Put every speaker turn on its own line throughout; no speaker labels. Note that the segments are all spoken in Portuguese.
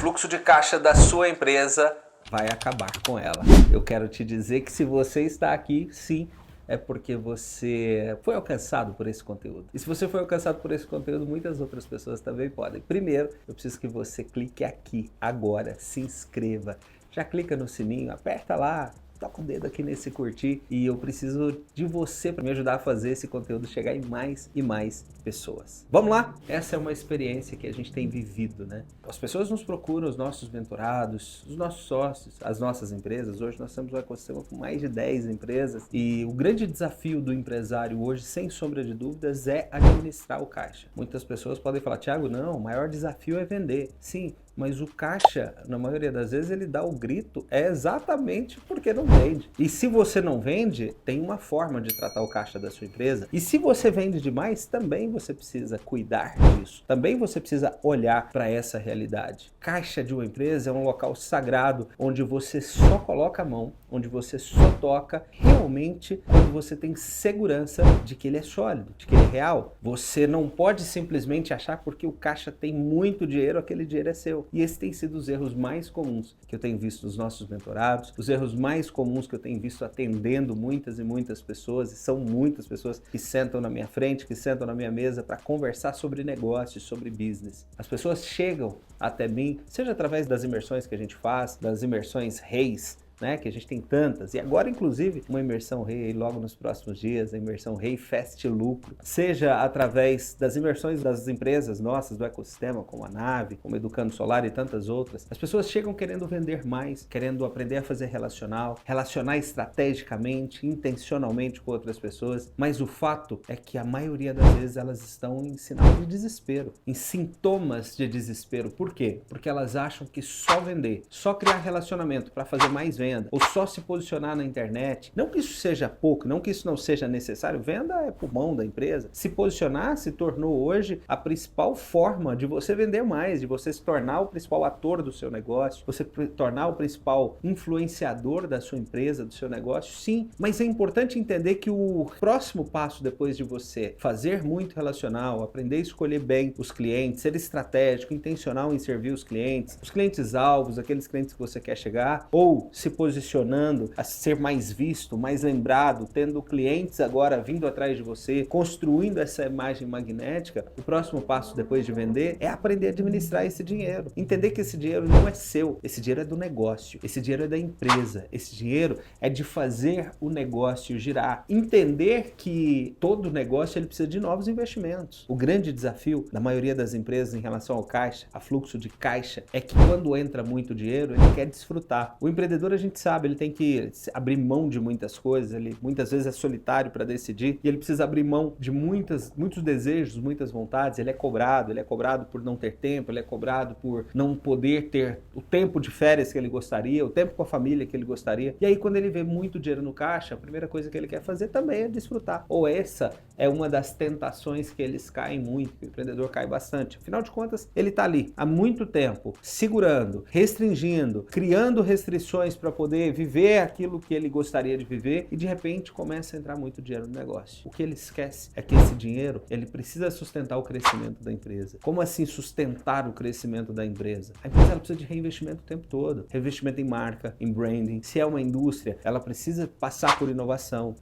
fluxo de caixa da sua empresa vai acabar com ela. Eu quero te dizer que se você está aqui, sim, é porque você foi alcançado por esse conteúdo. E se você foi alcançado por esse conteúdo, muitas outras pessoas também podem. Primeiro, eu preciso que você clique aqui agora, se inscreva. Já clica no sininho, aperta lá, toca o dedo aqui nesse curtir e eu preciso de você para me ajudar a fazer esse conteúdo chegar em mais e mais pessoas. Vamos lá? Essa é uma experiência que a gente tem vivido, né? As pessoas nos procuram, os nossos mentorados, os nossos sócios, as nossas empresas. Hoje nós temos um ecossistema com mais de 10 empresas e o grande desafio do empresário hoje, sem sombra de dúvidas, é administrar o caixa. Muitas pessoas podem falar, Thiago, não, o maior desafio é vender. Sim, mas o caixa, na maioria das vezes, ele dá o grito exatamente porque não vende. E se você não vende, tem uma forma de tratar o caixa da sua empresa. E se você vende demais, também você precisa cuidar disso. Também você precisa olhar para essa realidade. Caixa de uma empresa é um local sagrado onde você só coloca a mão, onde você só toca realmente quando você tem segurança de que ele é sólido, de que ele é real. Você não pode simplesmente achar porque o caixa tem muito dinheiro, aquele dinheiro é seu. E esses têm sido os erros mais comuns que eu tenho visto nos nossos mentorados, os erros mais comuns que eu tenho visto atendendo muitas e muitas pessoas, e são muitas pessoas que sentam na minha frente, que sentam na minha mesa para conversar sobre negócios, sobre business. As pessoas chegam até mim, seja através das imersões que a gente faz, das imersões reis, né, que a gente tem tantas, e agora inclusive uma imersão rei logo nos próximos dias, a imersão rei Fast Lucro, seja através das imersões das empresas nossas do ecossistema, como a Nave, como Educando Solar e tantas outras. As pessoas chegam querendo vender mais, querendo aprender a fazer relacionar estrategicamente, intencionalmente com outras pessoas, mas o fato é que a maioria das vezes elas estão em sinal de desespero, em sintomas de desespero. Por quê? Porque elas acham que só vender, só criar relacionamento para fazer mais venda, ou só se posicionar na internet. Não que isso seja pouco, não que isso não seja necessário. Venda é pulmão da empresa. Se posicionar se tornou hoje a principal forma de você vender mais, de você se tornar o principal ator do seu negócio, você tornar o principal influenciador da sua empresa, do seu negócio. Sim, mas é importante entender que o próximo passo depois de você fazer muito relacional, aprender a escolher bem os clientes, ser estratégico, intencional em servir os clientes alvos, aqueles clientes que você quer chegar, ou se posicionando a ser mais visto, mais lembrado, tendo clientes agora vindo atrás de você, construindo essa imagem magnética, o próximo passo depois de vender é aprender a administrar esse dinheiro. Entender que esse dinheiro não é seu, esse dinheiro é do negócio, esse dinheiro é da empresa, esse dinheiro é de fazer o negócio girar. Entender que todo negócio ele precisa de novos investimentos. O grande desafio da maioria das empresas em relação ao caixa, a fluxo de caixa, é que quando entra muito dinheiro, ele quer desfrutar. O empreendedor, a gente sabe, ele tem que abrir mão de muitas coisas, ele muitas vezes é solitário para decidir e ele precisa abrir mão de muitos desejos, muitas vontades. Ele é cobrado por não ter tempo, ele é cobrado por não poder ter o tempo de férias que ele gostaria, o tempo com a família que ele gostaria. E aí quando ele vê muito dinheiro no caixa, a primeira coisa que ele quer fazer também é desfrutar. Ou essa é uma das tentações que eles caem muito, que o empreendedor cai bastante. Afinal de contas, ele está ali há muito tempo, segurando, restringindo, criando restrições para poder viver aquilo que ele gostaria de viver e de repente começa a entrar muito dinheiro no negócio. O que ele esquece é que esse dinheiro, ele precisa sustentar o crescimento da empresa. Como assim sustentar o crescimento da empresa? A empresa ela precisa de reinvestimento o tempo todo. Reinvestimento em marca, em branding. Se é uma indústria, ela precisa passar por inovação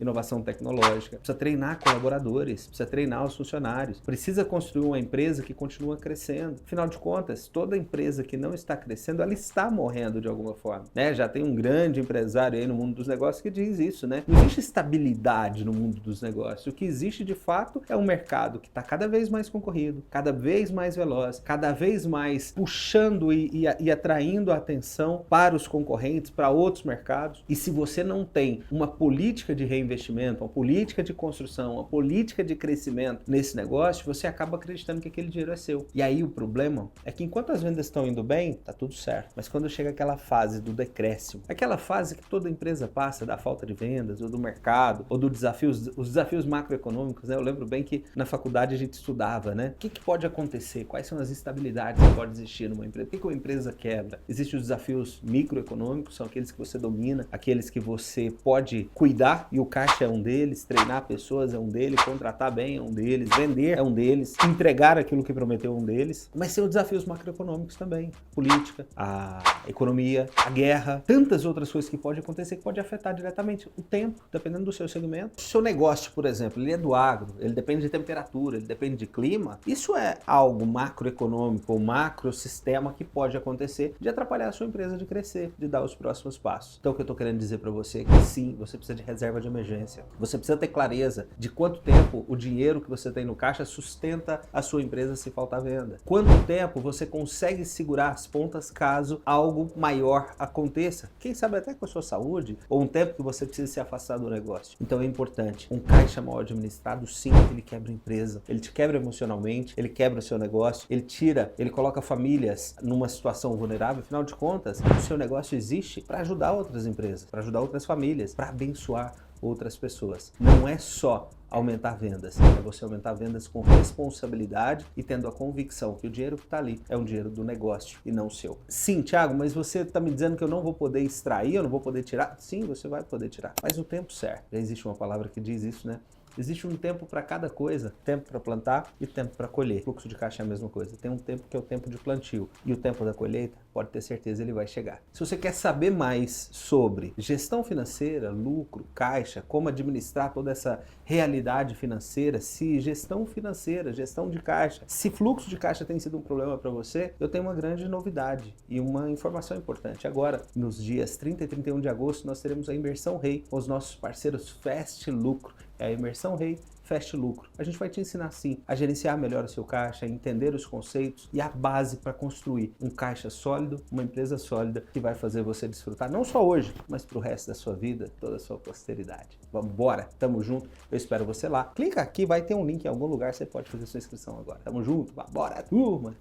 tecnológica, precisa treinar colaboradores, precisa treinar os funcionários, precisa construir uma empresa que continua crescendo. Afinal de contas, toda empresa que não está crescendo, ela está morrendo de alguma forma, né? Já tem um grande empresário aí no mundo dos negócios que diz isso, né? Não existe estabilidade no mundo dos negócios. O que existe de fato é um mercado que está cada vez mais concorrido, cada vez mais veloz, cada vez mais puxando e atraindo a atenção para os concorrentes, para outros mercados. E se você não tem uma política de reinvestimento, uma política de construção, uma política de crescimento nesse negócio, você acaba acreditando que aquele dinheiro é seu. E aí o problema é que enquanto as vendas estão indo bem, tá tudo certo. Mas quando chega aquela fase do decréscimo, Aquela fase que toda empresa passa da falta de vendas, ou do mercado, ou dos desafios macroeconômicos, né? Eu lembro bem que na faculdade a gente estudava, né? O que pode acontecer? Quais são as instabilidades que podem existir numa empresa? Por que uma empresa quebra? Existem os desafios microeconômicos, são aqueles que você domina, aqueles que você pode cuidar, e o caixa é um deles, treinar pessoas é um deles, contratar bem é um deles, vender é um deles, entregar aquilo que prometeu é um deles. Mas tem os desafios macroeconômicos também, política, a economia, a guerra, tantas outras coisas que podem acontecer que pode afetar diretamente o tempo, dependendo do seu segmento. Se o seu negócio, por exemplo, ele é do agro, ele depende de temperatura, ele depende de clima, isso é algo macroeconômico ou macrosistema que pode acontecer de atrapalhar a sua empresa de crescer, de dar os próximos passos. Então o que eu estou querendo dizer para você é que sim, você precisa de reserva de emergência. Você precisa ter clareza de quanto tempo o dinheiro que você tem no caixa sustenta a sua empresa se faltar venda. Quanto tempo você consegue segurar as pontas caso algo maior aconteça. Quem sabe até com a sua saúde, ou um tempo que você precisa se afastar do negócio. Então é importante. Um caixa mal administrado, sim, ele quebra a empresa. Ele te quebra emocionalmente, ele quebra o seu negócio, ele coloca famílias numa situação vulnerável. Afinal de contas, o seu negócio existe para ajudar outras empresas, para ajudar outras famílias, para abençoar outras pessoas. Não é só aumentar vendas, é você aumentar vendas com responsabilidade e tendo a convicção que o dinheiro que está ali é um dinheiro do negócio e não seu. Sim, Thiago, mas você está me dizendo que eu não vou poder extrair, eu não vou poder tirar? Sim, você vai poder tirar, mas no tempo certo. Já existe uma palavra que diz isso, né? Existe um tempo para cada coisa, tempo para plantar e tempo para colher. Fluxo de caixa é a mesma coisa. Tem um tempo que é o tempo de plantio e o tempo da colheita, pode ter certeza, ele vai chegar. Se você quer saber mais sobre gestão financeira, lucro, caixa, como administrar toda essa realidade financeira, se gestão financeira, gestão de caixa, se fluxo de caixa tem sido um problema para você, eu tenho uma grande novidade e uma informação importante. Agora, nos dias 30 e 31 de agosto, nós teremos a Imersão Rei com os nossos parceiros Fast Lucro. É a Imersão Rei Fast Lucro. A gente vai te ensinar sim a gerenciar melhor o seu caixa, a entender os conceitos e a base para construir um caixa sólido, uma empresa sólida que vai fazer você desfrutar não só hoje, mas para o resto da sua vida, toda a sua posteridade. Vamos embora, tamo junto, eu espero você lá. Clica aqui, vai ter um link em algum lugar, você pode fazer sua inscrição agora. Tamo junto, bora turma!